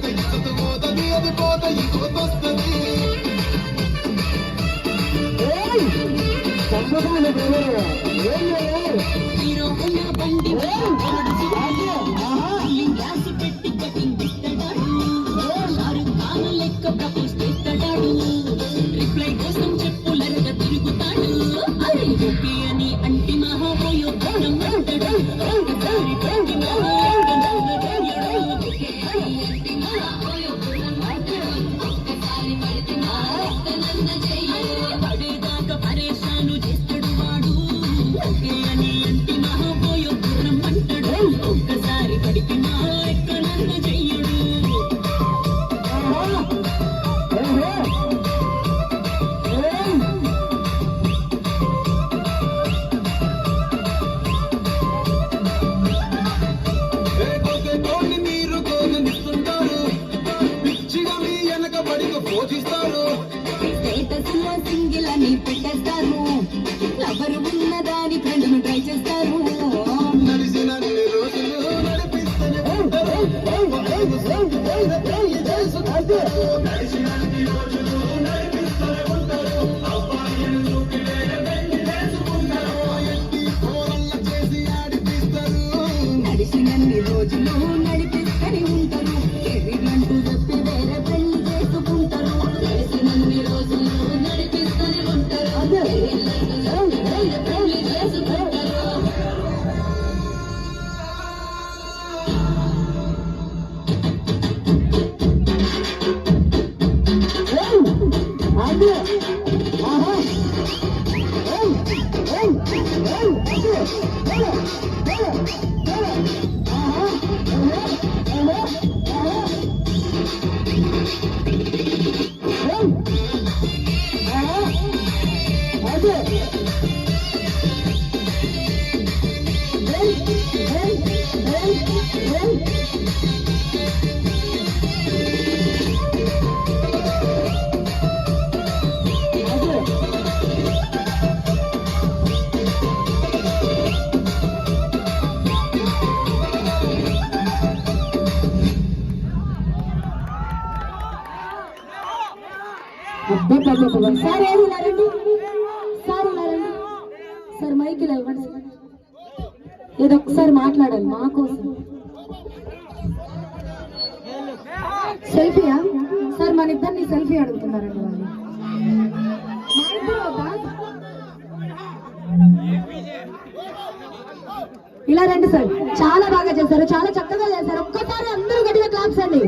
అది పోత ఇంకొస్తుంది లెక్క ప్రపోజ్ చేస్తాడు రిప్లై కోసం చెప్పులరగా తిరుగుతాడు ఓకే అని అంటి మహాపోయో ఘనం అంటాడు ఒకసారి పెట్టి పడేదాకా పరేషాను చేస్తాడు వాడు ఓకే అని అంటి మహాపోయో ఘనం అంటాడు ఒక్కసారి పడిపినా ఎక్కడన్న చెయ్యడు స్టేటస్ లో సింగిల్ అని పెట్టేస్తారు ఎవరు ఉన్నదాని ఫ్రెండ్ను ట్రై చేస్తారు నడిచినన్ని రోజులు నడిపిస్తూనే ఉంటారు కెరీర్లంటూ చెప్పి వేరే పెళ్లి చేసుకుంటారు నడిచినన్ని రోజులు నడిపిస్తూనే ఉంటారు వేరే పెళ్లి చేసుకుంటారు సార్ ఏమిన్నారండి సార్ మైకిల్ ఇవ్వండి ఏదో ఒకసారి మాట్లాడాలి మా కోసం సెల్ఫీయా సార్ మన ఇద్దరిని సెల్ఫీ అడుగుతున్నారండి వాళ్ళు ఇలా రండి సార్ చాలా బాగా చేశారు చాలా చక్కగా చేశారు ఒక్కసారి అందరూ గట్టిగా క్లాప్స్ అండి